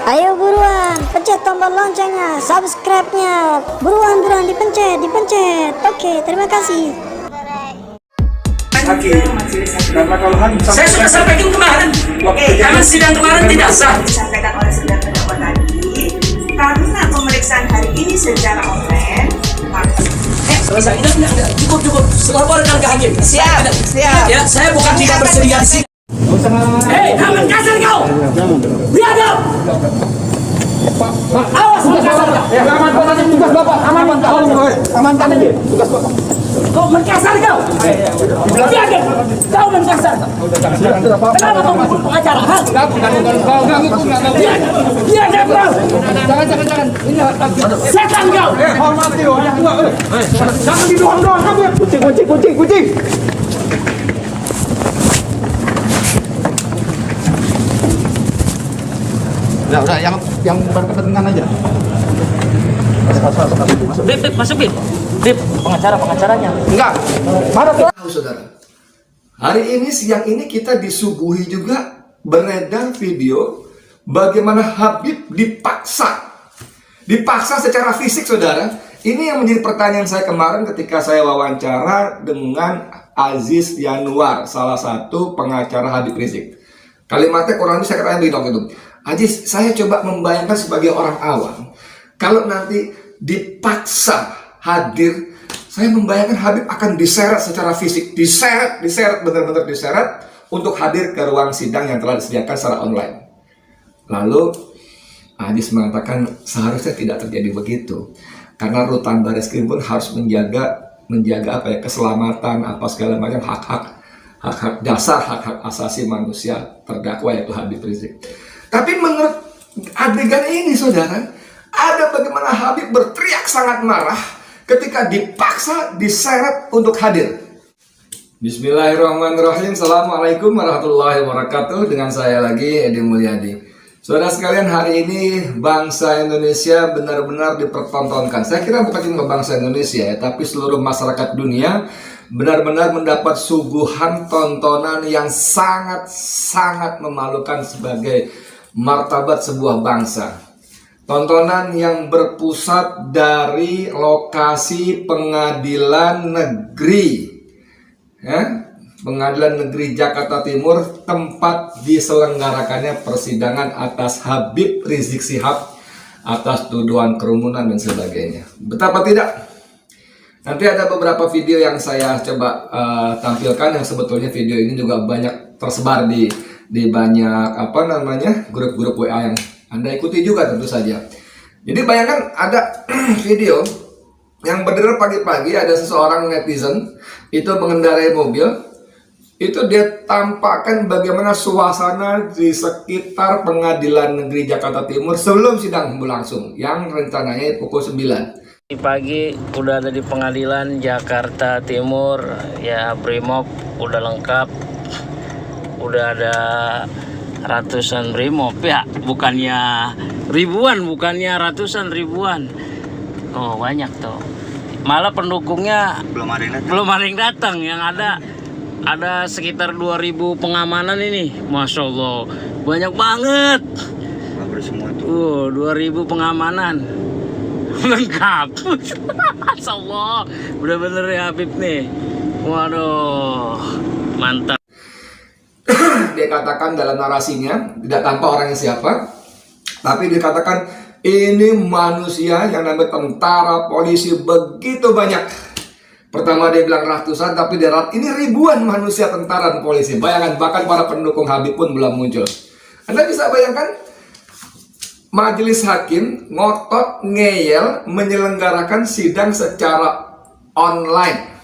Ayo buruan, pencet tombol loncengnya, subscribe-nya. Buruan dipencet. Oke, terima kasih. Karena kalau saya sudah sampaikan kemarin, karena sidang kemarin tidak sah. Disampaikan oleh saudara terdakwa tadi, karena pemeriksaan hari ini secara online, Selesai, enggak, cukup. Laporkan ke hakim. siap. Ya, saya bukan tidak bersedia di sini. Hei, jangan kasar kau. Biadab. Awas, kasar kau. aman tugas Bapak, amankan aja tugas Bapak. Kau menkasar kau. Biadab. Kau menkasar. Kenapa kau mukul pengacara? Biadab kau. Jangan. Ini Setan kau. hormati loh, yang tua. Jangan didoang kamu. Kucing. Udah, yang berkepentingan aja. Beb, masukin. Beb, pengacaranya. Enggak. Mana tuh? Tahu saudara, hari ini siang ini kita disuguhi juga beredar video bagaimana Habib dipaksa secara fisik saudara. Ini yang menjadi pertanyaan saya kemarin ketika saya wawancara dengan Aziz Yanuar, salah satu pengacara Habib Rizik. Kalimatnya kurang lebih saya katakan begini itu, Aziz, saya coba membayangkan sebagai orang awam, kalau nanti dipaksa hadir, saya membayangkan Habib akan diseret secara fisik, diseret, benar-benar diseret untuk hadir ke ruang sidang yang telah disediakan secara online. Lalu Aziz mengatakan seharusnya tidak terjadi begitu, karena rutan Bareskrim pun harus menjaga keselamatan apa segala macam hak-hak dasar, hak-hak asasi manusia terdakwa yaitu Habib Rizik. Tapi menurut adegan ini saudara, ada bagaimana Habib berteriak sangat marah ketika dipaksa diseret untuk hadir. Bismillahirrahmanirrahim. Assalamualaikum warahmatullahi wabarakatuh. Dengan saya lagi Edi Mulyadi. Saudara sekalian, hari ini bangsa Indonesia benar-benar dipertontonkan. Saya kira bukan cuma bangsa Indonesia ya, tapi seluruh masyarakat dunia benar-benar mendapat suguhan tontonan yang sangat memalukan sebagai martabat sebuah bangsa. Tontonan yang berpusat dari lokasi pengadilan negeri, Pengadilan Negeri Jakarta Timur, tempat diselenggarakannya persidangan atas Habib Rizik Syihab atas tuduhan kerumunan dan sebagainya. Betapa tidak? Nanti ada beberapa video yang saya coba tampilkan, yang sebetulnya video ini juga banyak tersebar di banyak grup-grup WA yang Anda ikuti juga tentu saja. Jadi bayangkan ada video yang beredar pagi-pagi, ada seseorang netizen itu mengendarai mobil, itu dia tampakkan bagaimana suasana di sekitar Pengadilan Negeri Jakarta Timur sebelum sidang berlangsung yang rencananya pukul 9. Pagi udah ada di Pengadilan Jakarta Timur, ya Brimob udah lengkap, udah ada ratusan Brimob ya, bukannya ribuan, bukannya ratusan, ribuan. Oh banyak tuh, malah pendukungnya belum ada yang datang, yang ada sekitar 2000 pengamanan ini, Masya Allah, banyak banget. 2000 pengamanan lengkap. Masya Allah, bener-bener ya Habib nih. Waduh, mantap. Dia katakan dalam narasinya, tidak tanpa orangnya siapa, tapi dikatakan ini manusia yang namanya tentara, polisi begitu banyak. Pertama dia bilang ratusan, tapi ini ribuan manusia, tentara dan polisi. Bayangkan, bahkan para pendukung Habib pun belum muncul. Anda bisa bayangkan, majelis hakim ngotot ngeyel menyelenggarakan sidang secara online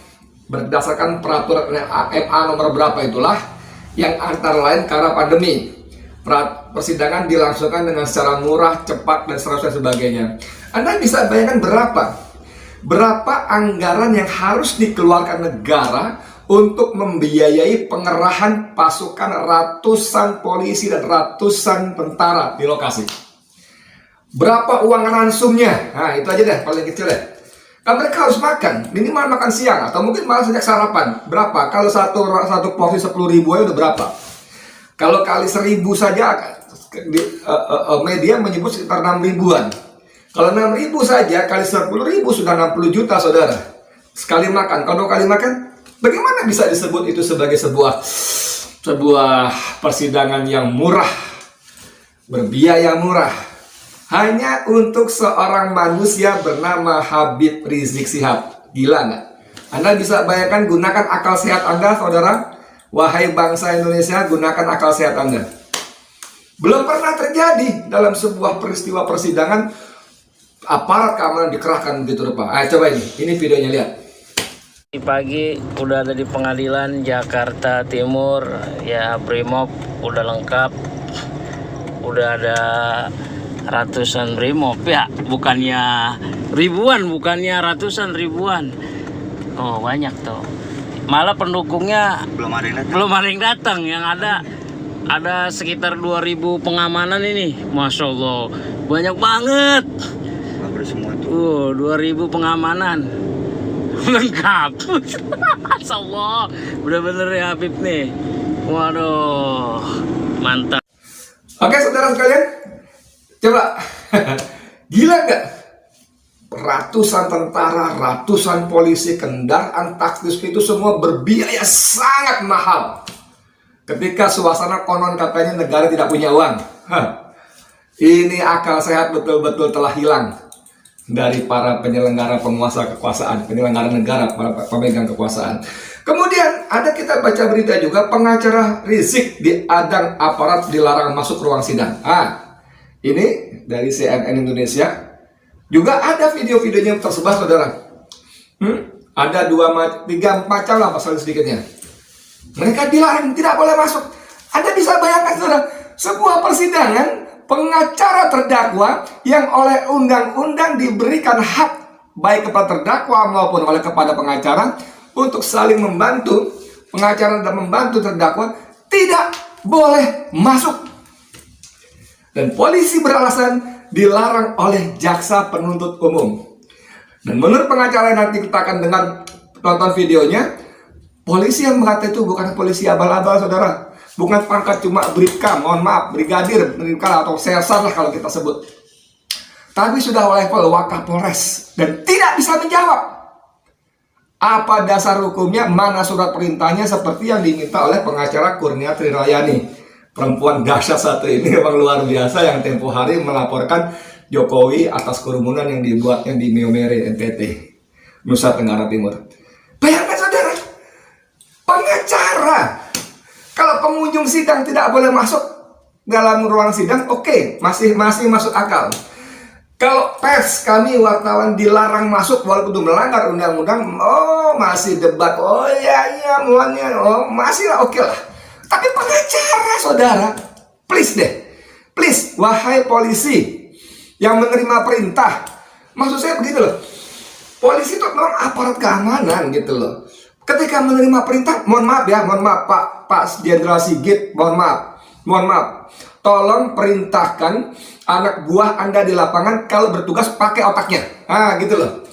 berdasarkan peraturan MA nomor berapa itulah, yang antara lain karena pandemi. Persidangan dilangsungkan dengan secara murah, cepat, dan sebagainya. Anda bisa bayangkan berapa anggaran yang harus dikeluarkan negara untuk membiayai pengerahan pasukan ratusan polisi dan ratusan tentara di lokasi. Berapa uang ransumnya? Nah itu aja deh, paling kecil deh. Kan mereka harus makan, minimal makan siang atau mungkin malah sejak sarapan. Berapa? Kalau satu porsi 10.000 aja udah berapa? Kalau kali 1.000 saja media menyebut sekitar 6.000-an. Kalau 6.000 saja kali 10.000 sudah 60 juta, saudara. Sekali makan. Kalau 2 kali makan, bagaimana bisa disebut itu sebagai sebuah persidangan yang murah, berbiaya murah, hanya untuk seorang manusia bernama Habib Rizik Syihab? Gila nggak? Anda bisa bayangkan, gunakan akal sehat Anda, saudara. Wahai bangsa Indonesia, gunakan akal sehat Anda. Belum pernah terjadi dalam sebuah peristiwa persidangan aparat keamanan dikerahkan begitu rupa. Ayo coba ini videonya, lihat. Pagi udah ada di pengadilan Jakarta Timur, ya Brimob udah lengkap, udah ada ratusan Brimob ya, bukannya ribuan, bukannya ratusan, ribuan. Oh banyak tuh, malah pendukungnya belum ada yang datang, yang ada sekitar 2.000 pengamanan ini, masya Allah banyak banget. 2.000 pengamanan lengkap. Masya Allah, bener-bener ya Habib nih. Waduh, mantap. Oke saudara sekalian, coba gila nggak? Ratusan tentara, ratusan polisi, kendaraan taktis itu semua berbiaya sangat mahal. Ketika suasana konon katanya negara tidak punya uang. Ini akal sehat betul-betul telah hilang dari para penyelenggara penguasa kekuasaan, penyelenggara negara, para pemegang kekuasaan. Kemudian ada kita baca berita juga, pengacara Rizik diadang aparat dilarang masuk ruang sidang. Ini dari CNN Indonesia. Juga ada video-videonya yang tersebar, saudara. Ada 3 macam lah pasal sedikitnya. Mereka dilarang, tidak boleh masuk. Anda bisa bayangkan, saudara, sebuah persidangan, pengacara terdakwa yang oleh undang-undang diberikan hak baik kepada terdakwa maupun oleh kepada pengacara untuk saling membantu, pengacara dan membantu terdakwa tidak boleh masuk. Dan polisi beralasan dilarang oleh jaksa penuntut umum. Dan menurut pengacara yang nanti kita akan dengar, tonton videonya, polisi yang mengatakan itu bukan polisi abal-abal, saudara. Bukan pangkat cuma bribka, mohon maaf, brigadir, atau sersan lah kalau kita sebut. Tapi sudah level Wakapolres dan tidak bisa menjawab. Apa dasar hukumnya, mana surat perintahnya, seperti yang diminta oleh pengacara Kurnia Trirayani. Perempuan dahsyat satu ini memang luar biasa, yang tempo hari melaporkan Jokowi atas kerumunan yang dibuatnya di Meomere, NTT, Nusa Tenggara Timur. Bayangkan saudara, pengacara, kalau pengunjung sidang tidak boleh masuk dalam ruang sidang, oke, masih masuk akal. Kalau pers, kami wartawan dilarang masuk walaupun itu melanggar undang-undang, masih debat, muannya, masih lah, oke lah. Tapi pengacara, saudara, please deh, please, wahai polisi yang menerima perintah, maksud saya begitu loh, polisi itu memang aparat keamanan gitu loh. Ketika menerima perintah, mohon maaf Pak Jenderal Sigit, mohon maaf, tolong perintahkan anak buah Anda di lapangan kalau bertugas pakai otaknya, gitu loh.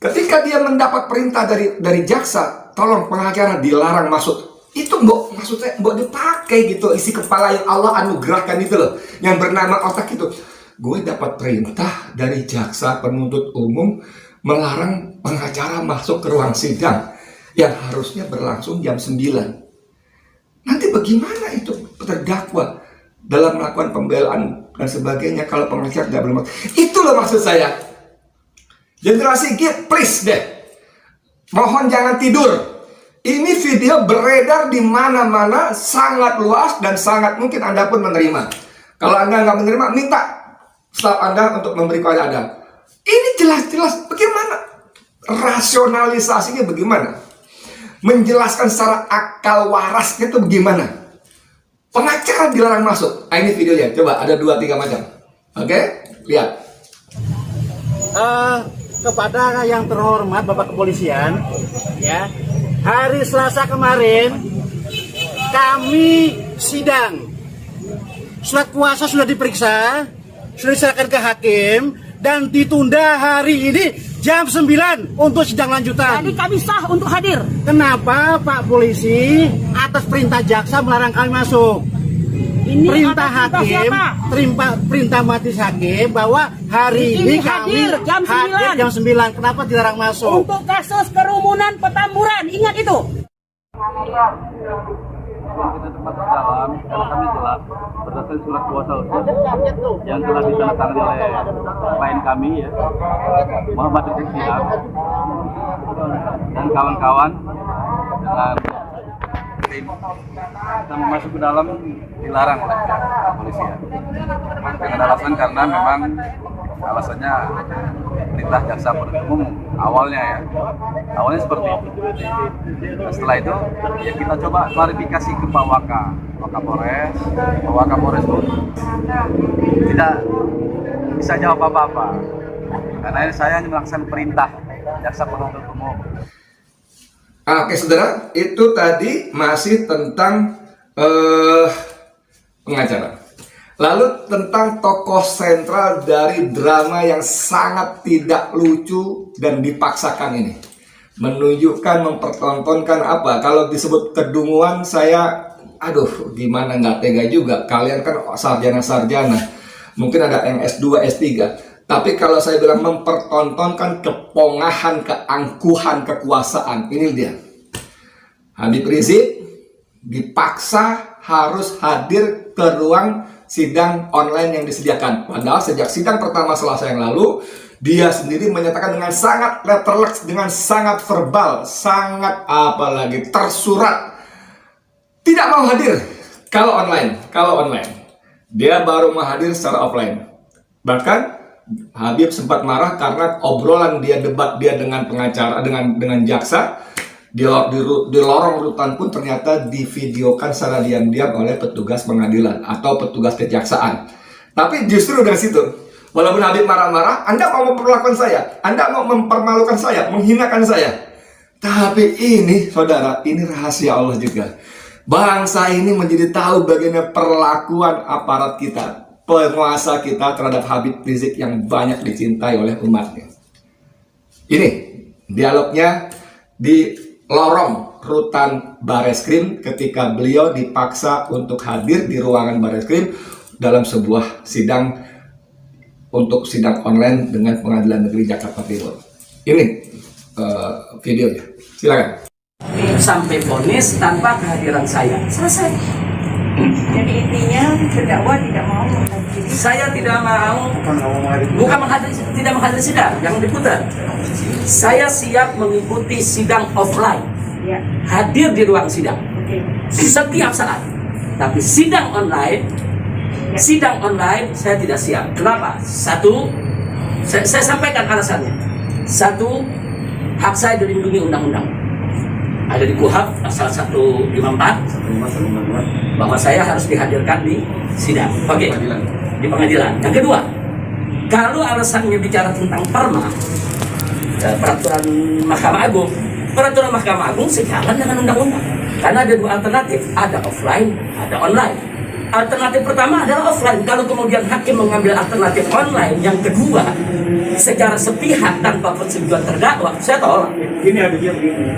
Ketika dia mendapat perintah dari jaksa, tolong pengacara dilarang masuk. Itu maksudnya dipakai gitu, isi kepala yang Allah anugerahkan itu loh, yang bernama otak itu. Gue dapat perintah dari jaksa penuntut umum melarang pengacara masuk ke ruang sidang yang harusnya berlangsung jam 9. Nanti bagaimana itu terdakwa dalam melakukan pembelaan dan sebagainya kalau pengacara tidak boleh masuk? Itu loh maksud saya. Jenderal Sigit, please deh, mohon jangan tidur. Ini video beredar di mana-mana, sangat luas dan sangat mungkin Anda pun menerima. Kalau Anda nggak menerima, minta staf Anda untuk memberi kepada Anda. Ini jelas-jelas bagaimana rasionalisasinya, bagaimana menjelaskan secara akal warasnya itu bagaimana. Pengacara dilarang masuk. Ini videonya, coba ada 2-3 macam. Oke, lihat. Kepada yang terhormat Bapak Kepolisian, ya. Hari Selasa kemarin kami sidang. Surat kuasa sudah diperiksa, sudah diserahkan ke hakim dan ditunda hari ini jam 9 untuk sidang lanjutan. Jadi kami sah untuk hadir. Kenapa Pak Polisi atas perintah jaksa melarang kami masuk? perintah hakim, perintah majelis hakim bahwa hari ini kami hadir jam 9. Kenapa dilarang masuk? Untuk kasus kerumunan Petamburan, ingat itu. Kita tempat dalam karena kami telah berdasarkan surat kuasa hukum yang telah ditandatangani oleh klien kami ya, Muhammad Rizik Syihab dan kawan-kawan dengan tim. Kita masuk ke dalam dilarang oleh pihak kepolisian dengan alasan karena memang alasannya perintah jaksa penuntut umum awalnya seperti itu. Nah, setelah itu ya kita coba klarifikasi ke Pak Wakapolres. Pak Wakapolres itu tidak bisa jawab apa-apa karena saya hanya melaksanakan perintah jaksa penuntut umum. Oke saudara, itu tadi masih tentang pengacara. Lalu tentang tokoh sentral dari drama yang sangat tidak lucu dan dipaksakan ini. Menunjukkan, mempertontonkan apa? Kalau disebut kedunguan saya, aduh gimana nggak tega juga. Kalian kan sarjana-sarjana, mungkin ada yang S2, S3. Tapi kalau saya bilang mempertontonkan kepongahan, keangkuhan, kekuasaan, ini dia. Habib Rizik dipaksa harus hadir ke ruang sidang online yang disediakan. Padahal sejak sidang pertama Selasa yang lalu, dia sendiri menyatakan dengan sangat letterless, dengan sangat verbal, sangat apalagi tersurat, tidak mau hadir kalau online. Dia baru mau hadir secara offline. Bahkan Habib sempat marah karena obrolan dia, debat dia dengan pengacara, dengan jaksa di lorong rutan pun ternyata divideokan secara diam-diam oleh petugas pengadilan atau petugas kejaksaan. Tapi justru dari situ, walaupun Habib marah-marah, Anda mau memperlakukan saya, Anda mau mempermalukan saya, menghinakan saya. Tapi ini, saudara, ini rahasia Allah juga. Bangsa ini menjadi tahu bagaimana perlakuan aparat kita, penguasa kita terhadap Habib Rizik yang banyak dicintai oleh umatnya. Ini dialognya di lorong rutan Bareskrim ketika beliau dipaksa untuk hadir di ruangan Bareskrim dalam sebuah sidang online dengan Pengadilan Negeri Jakarta Timur. Ini videonya, silakan. Sampai vonis tanpa kehadiran saya, selesai. Jadi intinya terdakwa tidak mau menghadiri. Saya tidak mau, bukan tidak menghadiri sidang yang diputar. Saya siap mengikuti sidang offline, Ya. hadir di ruang sidang Oke. setiap saat. Tapi sidang online saya tidak siap. Kenapa? Satu, saya sampaikan alasannya. Satu, hak saya dilindungi undang-undang. Ada di KUHP pasal 154 bahwa saya harus dihadirkan di sidang. Oke, di pengadilan. Yang kedua, kalau alasannya bicara tentang peraturan Mahkamah Agung sejalan dengan undang-undang. Karena ada dua alternatif, ada offline, ada online. Alternatif pertama adalah offline. Kalau kemudian hakim mengambil alternatif online, yang kedua secara sepihak tanpa persetujuan terdakwa, saya tolak. Ini adanya begini.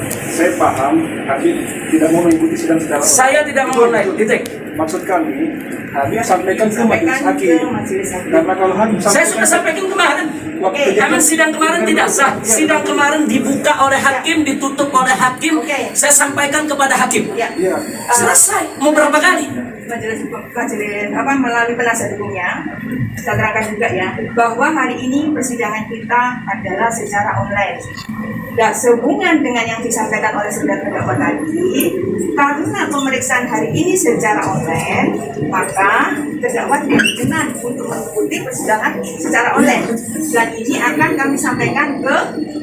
Saya paham, Habib tidak mau mengikuti sidang secara Saya tidak mau online, titik. Maksud kami, Habib sampaikan ke majelis hakim. Karena kalau Habib Saya sudah sampaikan kemarin. Emang sidang kemarin tidak sah. Sidang kemarin dibuka oleh hakim, ditutup oleh hakim. Saya sampaikan kepada hakim. Ya. Selesai. Mau berapa kali? Majelis melalui penasihat hukumnya saya terangkan juga ya bahwa hari ini persidangan kita adalah secara online. Dan sehubungan dengan yang disampaikan oleh saudara terdakwa tadi, karena pemeriksaan hari ini secara online, maka terdakwa tidak berkenan untuk mengikuti persidangan secara online. Dan ini akan kami sampaikan ke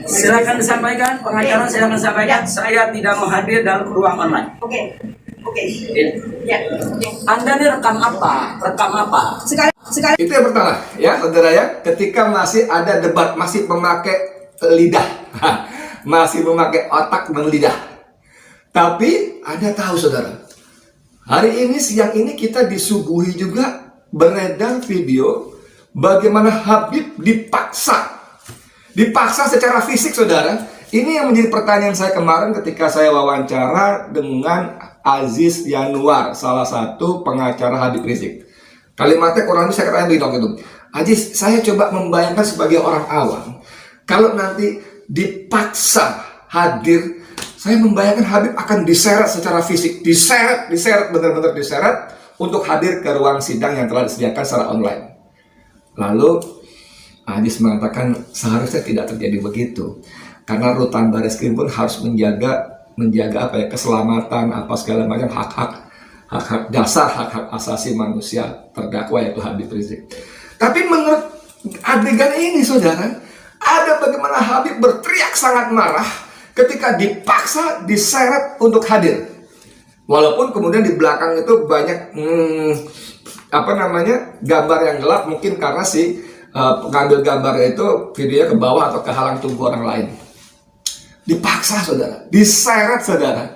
Silakan disampaikan, pengacara silakan sampaikan. Saya tidak mau hadir dalam ruang online. Oke. Ya. Anda ini rekam apa? Sekali Itu yang pertama, ya saudara ya. Ketika masih ada debat, masih memakai lidah, masih memakai otak dan lidah. Tapi Anda tahu saudara, hari ini siang ini kita disuguhi juga beredar video bagaimana Habib dipaksa secara fisik saudara. Ini yang menjadi pertanyaan saya kemarin ketika saya wawancara dengan Aziz Yanuar, salah satu pengacara Habib Rizik. Kalimatnya kurang lebih saya katakan begini itu. Aziz, saya coba membayangkan sebagai orang awam, kalau nanti dipaksa hadir, saya membayangkan Habib akan diseret secara fisik, diseret, benar-benar diseret untuk hadir ke ruang sidang yang telah disediakan secara online. Lalu Aziz mengatakan seharusnya tidak terjadi begitu, karena rutan Bareskrim pun harus menjaga apa ya, keselamatan apa segala macam hak-hak dasar, hak-hak asasi manusia terdakwa yaitu Habib Rizik. Tapi menurut adegan ini saudara, ada bagaimana Habib berteriak sangat marah ketika dipaksa diseret untuk hadir. Walaupun kemudian di belakang itu banyak gambar yang gelap, mungkin karena si pengambil gambarnya itu videonya ke bawah atau kehalang tubuh orang lain. Dipaksa saudara, diseret saudara.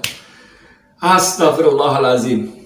Astagfirullahaladzim.